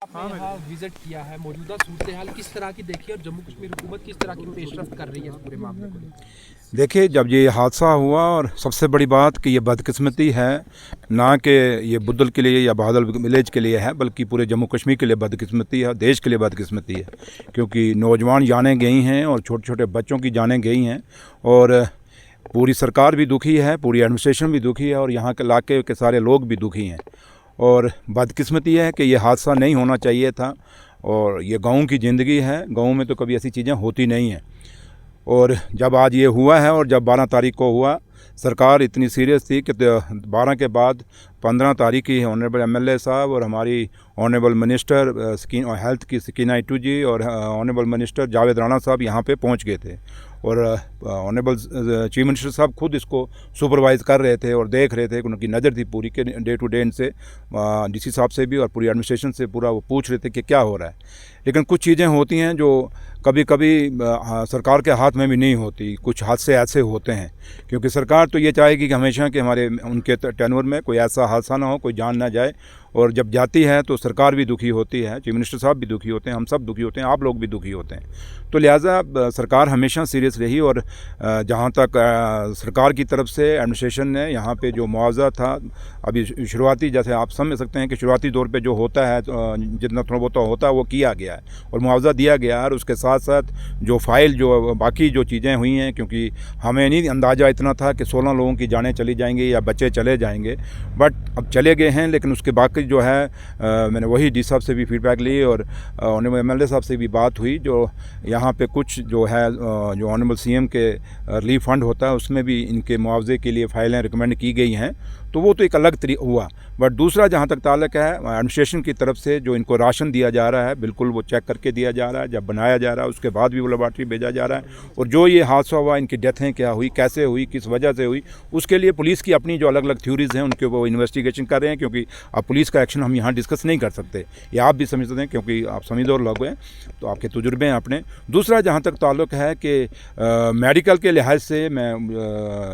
आपने यहाँ विजिट किया है, मौजूदा सूरत हाल किस तरह की देखी और जम्मू कश्मीर हुकूमत किस तरह की पेशरफ्त कर रही है इस पूरे मामले को? देखिए, जब ये हादसा हुआ, और सबसे बड़ी बात कि ये बदकिस्मती है, ना कि ये बुद्धल के लिए या बहादुर विलेज के लिए है, बल्कि पूरे जम्मू कश्मीर के लिए बदकिस्मती है, देश के लिए बदकिस्मती है। क्योंकि नौजवान जानें गई हैं और छोटे छोटे बच्चों की जानें गई हैं, और पूरी सरकार भी दुखी है, पूरी एडमिनिस्ट्रेशन भी दुखी है, और यहाँ के इलाके के सारे लोग भी दुखी हैं। और बदकिस्मती है कि ये हादसा नहीं होना चाहिए था, और ये गाँव की ज़िंदगी है, गाँव में तो कभी ऐसी चीज़ें होती नहीं हैं। और जब आज ये हुआ है, और जब 12 तारीख को हुआ, सरकार इतनी सीरियस थी कि 12 के बाद 15 तारीख की ऑनरेबल एमएलए साहब और हमारी ऑनरेबल मिनिस्टर हेल्थ की सकीना इटू जी और ऑनरेबल मिनिस्टर जावेद राणा साहब यहाँ पे पहुँच गए थे, और ऑनरेबल चीफ मिनिस्टर साहब खुद इसको सुपरवाइज़ कर रहे थे और देख रहे थे कि उनकी नज़र थी पूरी के डे टू डे इनसे डीसी साहब से भी और पूरी एडमिनिस्ट्रेशन से पूरा वो पूछ रहे थे कि क्या हो रहा है। लेकिन कुछ चीज़ें होती हैं जो कभी कभी सरकार के हाथ में भी नहीं होती, कुछ हादसे ऐसे होते हैं, क्योंकि सरकार तो ये चाहेगी कि हमेशा कि हमारे उनके टेन्योर में कोई ऐसा हादसा ना हो, कोई जान ना जाए, और जब जाती है तो सरकार भी दुखी होती है, चीफ मिनिस्टर साहब भी दुखी होते हैं, हम सब दुखी होते हैं, आप लोग भी दुखी होते हैं। तो लिहाजा सरकार हमेशा सीरियस रही, और जहाँ तक सरकार की तरफ से एडमिनिस्ट्रेशन ने यहाँ पे जो मुआवजा था, अभी शुरुआती, जैसे आप समझ सकते हैं कि शुरुआती तौर पे जो होता है, जितना थोड़ा बहुत होता है वो किया गया है और मुआवजा दिया गया है, और उसके साथ साथ जो फाइल जो बाकी जो चीज़ें हुई हैं, क्योंकि हमें नहीं अंदाज़ा इतना था कि 16 लोगों की जानें चली जाएंगी या बच्चे चले जाएंगे, बट अब चले गए हैं। लेकिन उसके बाकी जो है मैंने वही डी साहब से भी फीडबैक ली, और ऑनरेबल एमएलए साहब से भी बात हुई, जो यहाँ पे कुछ जो है जो ऑनरेबल सीएम के रिलीफ फंड होता है उसमें भी इनके मुआवजे के लिए फाइलें रिकमेंड की गई हैं, तो वो तो एक अलग तरीका हुआ। बट दूसरा जहाँ तक ताल्लुक है एडमिनिस्ट्रेशन की तरफ से जो इनको राशन दिया जा रहा है, बिल्कुल वो चेक करके दिया जा रहा है, जब बनाया जा रहा है उसके बाद भी वो लेबॉर्ट्री भेजा जा रहा है, और जो ये हादसा हुआ, इनकी डेथें क्या हुई, कैसे हुई, किस वजह से हुई, उसके लिए पुलिस की अपनी जो अलग अलग थ्योरीज़ हैं उनके वो इन्वेस्टिगेशन कर रहे हैं। क्योंकि अब पुलिस का एक्शन हम यहाँ डिस्कस नहीं कर सकते, ये आप भी समझ सकते हैं, क्योंकि आप समझदार लोग हैं, तो आपके तजुर्बे हैं अपने। दूसरा जहाँ तक ताल्लुक है कि मेडिकल के लिहाज से मैं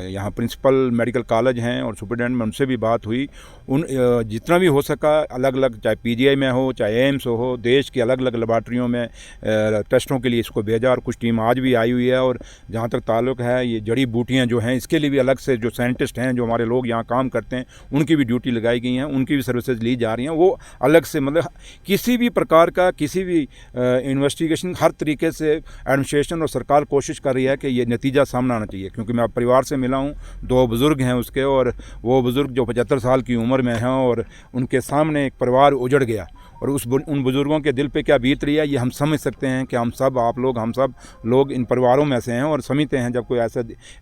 यहाँ प्रिंसिपल मेडिकल कॉलेज हैं और सुपरिटेंडेंट में उनसे भी बात हुई, उन जितना भी हो सका अलग अलग, चाहे पीजीआई में हो, चाहे एम्स हो, देश की अलग अलग लेबॉर्ट्रियों में टेस्टों के लिए इसको भेजा, और कुछ टीम आज भी आई हुई है। और जहाँ तक ताल्लुक है ये जड़ी बूटियाँ जो हैं, इसके लिए भी अलग से जो साइंटिस्ट हैं, जो हमारे लोग यहाँ काम करते हैं, उनकी भी ड्यूटी लगाई गई हैं, उनकी भी सर्विसेज ली जा रही हैं, वो अलग से, मतलब किसी भी प्रकार का किसी भी इन्वेस्टिगेशन, हर तरीके से एडमिनिस्ट्रेशन और सरकार कोशिश कर रही है कि ये नतीजा सामने आना चाहिए। क्योंकि मैं परिवार से मिला हूँ, 2 बुज़ुर्ग हैं उसके, और वो बुज़ुर्ग जो 75 साल की उम्र में हैं, और उनके सामने एक परिवार उजड़ गया, और उन बुज़ुर्गों के दिल पे क्या बीत रही है ये हम समझ सकते हैं कि हम सब, आप लोग, हम सब लोग इन परिवारों में से हैं, और समझते हैं जब कोई ऐसा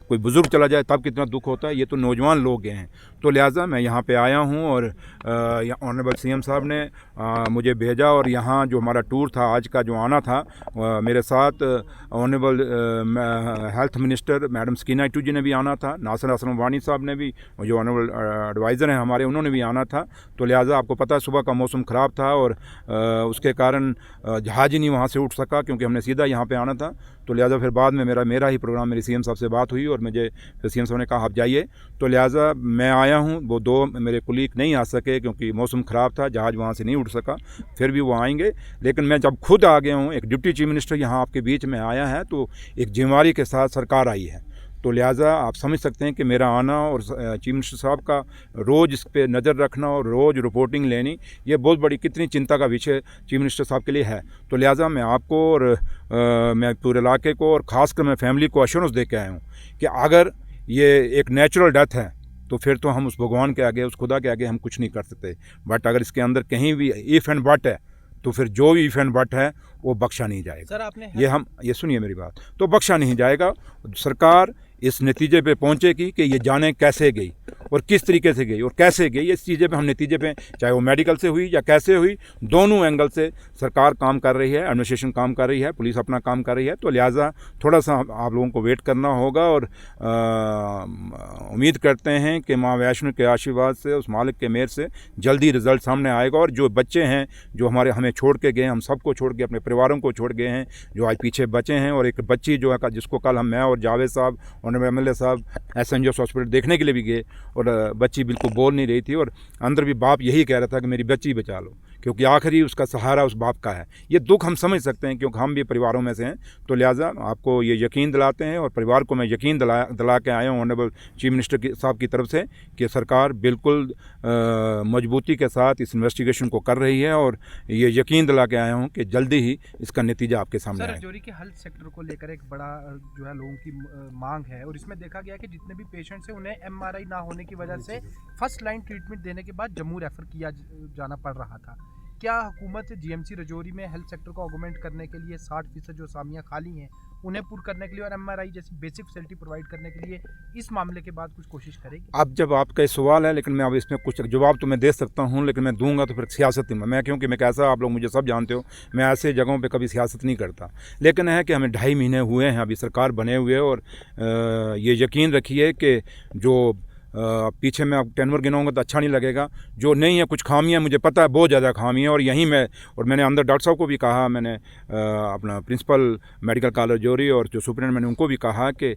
कोई बुज़ुर्ग चला जाए तब कितना दुख होता है। ये तो नौजवान लोग हैं, तो लिहाजा मैं यहाँ पे आया हूँ, और ऑनरेबल सीएम साहब ने मुझे भेजा, और यहाँ जो हमारा टूर था आज का जो आना था, मेरे साथ honourable health minister madam Sakina Itoo ji ने भी आना था, नासिर असलम वानी साहब ने भी, जो ऑनरेबल एडवाइज़र हैं हमारे, उन्होंने भी आना था। तो लिहाजा आपको पता है सुबह का मौसम ख़राब था, और उसके कारण जहाज़ ही नहीं वहाँ से उठ सका, क्योंकि हमने सीधा यहाँ पे आना था। तो लिहाजा फिर बाद में मेरा ही प्रोग्राम मेरी सीएम साहब से बात हुई, और मुझे फिर सीएम साहब ने कहा आप जाइए। तो लिहाजा मैं आया हूँ, वो 2 मेरे कुलीग नहीं आ सके क्योंकि मौसम ख़राब था, जहाज़ वहाँ से नहीं उठ सका, फिर भी वो आएंगे। लेकिन मैं जब खुद आ गया हूँ, एक डिप्टी चीफ मिनिस्टर यहाँ आपके बीच में आया है, तो एक जिम्मेवारी के साथ सरकार आई है। तो लिहाजा आप समझ सकते हैं कि मेरा आना और चीफ मिनिस्टर साहब का रोज़ इस पर नज़र रखना और रोज़ रिपोर्टिंग लेनी, ये बहुत बड़ी कितनी चिंता का विषय चीफ मिनिस्टर साहब के लिए है। तो लिहाजा मैं आपको और मैं पूरे इलाके को और ख़ासकर मैं फैमिली को एश्योरेंस दे के आया हूँ कि अगर ये एक नेचुरल डेथ है तो फिर तो हम उस भगवान के आगे, उस खुदा के आगे हम कुछ नहीं कर सकते, बट अगर इसके अंदर कहीं भी इफ़ एंड बट है, तो फिर जो भी इफ़ एंड बट है वो बख्शा नहीं जाएगा। सर आपने ये सुनिए मेरी बात, तो बख्शा नहीं जाएगा। सरकार इस नतीजे पे पहुंचेगी कि ये जानें कैसे गई और किस तरीके से गई और कैसे गई, इस चीज़े पे हम नतीजे पे, चाहे वो मेडिकल से हुई या कैसे हुई, दोनों एंगल से सरकार काम कर रही है, एडमिनिस्ट्रेशन काम कर रही है, पुलिस अपना काम कर रही है। तो लिहाजा थोड़ा सा आप लोगों को वेट करना होगा, और उम्मीद करते हैं कि माँ वैष्णो के आशीर्वाद से, उस मालिक के मेहर से जल्दी रिजल्ट सामने आएगा। और जो बच्चे हैं जो हमें छोड़ के गए, हम सबको छोड़ के, अपने परिवारों को छोड़ गए हैं, जो आज पीछे बचे हैं, और एक बच्ची जो है जिसको कल मैं और जावेद साहब और एमएलए साहब एसएनजीओ हॉस्पिटल देखने के लिए भी गए, और बच्ची बिल्कुल बोल नहीं रही थी, और अंदर भी बाप यही कह रहा था कि मेरी बच्ची बचा लो, क्योंकि आखिरी उसका सहारा उस बाप का है। ये दुख हम समझ सकते हैं क्योंकि हम भी परिवारों में से हैं, तो लिहाजा आपको ये यकीन दिलाते हैं और परिवार को मैं यकीन दिला के आया हूँ ऑनरेबल चीफ मिनिस्टर साहब की तरफ से कि सरकार बिल्कुल मजबूती के साथ इस इन्वेस्टिगेशन को कर रही है और ये यकीन दिला के आया हूँ कि जल्दी ही इसका नतीजा आपके सामने सर, आएगा। रजौरी के हेल्थ सेक्टर को लेकर एक बड़ा जो है लोगों की मांग है और इसमें देखा गया कि जितने भी पेशेंट्स हैं उन्हें एमआरआई ना होने की वजह से फर्स्ट लाइन ट्रीटमेंट देने के बाद जम्मू रेफर किया जाना पड़ रहा था। क्या हुकूमत जीएमसी रजौरी में हेल्थ सेक्टर को ऑगमेंट करने के लिए 60% जो असामियाँ खाली हैं उन्हें पूर्ण करने के लिए और एमआरआई जैसी बेसिक फैसिलिटी प्रोवाइड करने के लिए इस मामले के बाद कुछ कोशिश करेगी? अब जब आपका ये सवाल है, लेकिन मैं अब इसमें कुछ जवाब तो मैं दे सकता हूँ, लेकिन मैं दूंगा तो फिर सियासत में मैं, क्योंकि मैं कैसा, आप लोग मुझे सब जानते हो, मैं ऐसे जगहों पे कभी सियासत नहीं करता। लेकिन है कि हमें 2.5 महीने हुए हैं अभी सरकार बने हुए और ये यकीन रखिए कि जो पीछे मैं अब टेनवर गिनाऊंगा तो अच्छा नहीं लगेगा, जो नहीं है कुछ खामियां मुझे पता है, बहुत ज़्यादा खामियां, और यहीं मैं, और मैंने अंदर डॉक्टर साहब को भी कहा, मैंने अपना प्रिंसिपल मेडिकल कॉलेज रजौरी और जो सुपरिटेंडेंट मैंने उनको भी कहा कि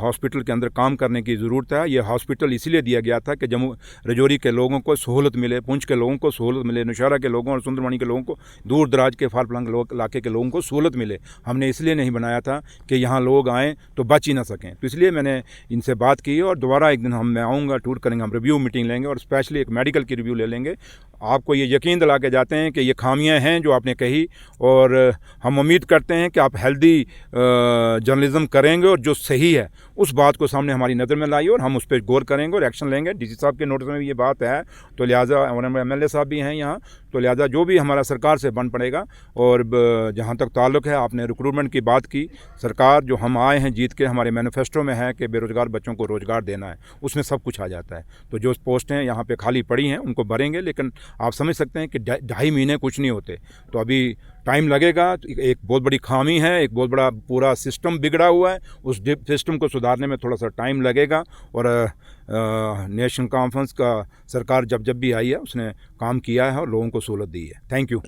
हॉस्पिटल के अंदर काम करने की ज़रूरत है। ये हॉस्पिटल इसीलिए दिया गया था कि जम्मू रजौरी के लोगों को सहूलत मिले, पुंछ के लोगों को सहूलत मिले, नौशहरा के लोगों और सुंदरवानी के लोगों को, दूर दराज के फार फलंग इलाके के लोगों को सहूलत मिले। हमने इसलिए नहीं बनाया था कि यहाँ लोग आएँ तो बच ही ना सकें, तो इसलिए मैंने इनसे बात की और दोबारा एक दिन मैं आऊँगा, टूर करेंगे, हम रिव्यू मीटिंग लेंगे और स्पेशली एक मेडिकल की रिव्यू ले लेंगे। आपको ये यकीन दिला के जाते हैं कि ये खामियां हैं जो आपने कही, और हम उम्मीद करते हैं कि आप हेल्दी जर्नलिज्म करेंगे और जो सही है उस बात को सामने हमारी नज़र में लाइए और हम उस पर गौर करेंगे और एक्शन लेंगे। डीसी साहब के नोटिस में भी ये बात है, तो लिहाजा एमएलए साहब भी हैं यहाँ, तो लिहाजा जो भी हमारा सरकार से बन पड़ेगा। और जहाँ तक ताल्लुक़ है, आपने रिक्रूटमेंट की बात की, सरकार जो हम आए हैं जीत के, हमारे मैनिफेस्टो में है कि बेरोज़गार बच्चों को रोज़गार देना है, उसमें सब कुछ आ जाता है। तो जो पोस्टें यहाँ पे खाली पड़ी हैं उनको भरेंगे, लेकिन आप समझ सकते हैं कि 2.5 महीने कुछ नहीं होते, तो अभी टाइम लगेगा। एक बहुत बड़ी खामी है, एक बहुत बड़ा पूरा सिस्टम बिगड़ा हुआ है, उस सिस्टम को सुधारने में थोड़ा सा टाइम लगेगा। और नेशनल कॉन्फ्रेंस का सरकार जब भी आई है उसने काम किया है और लोगों को सहूलत दी है। Thank you.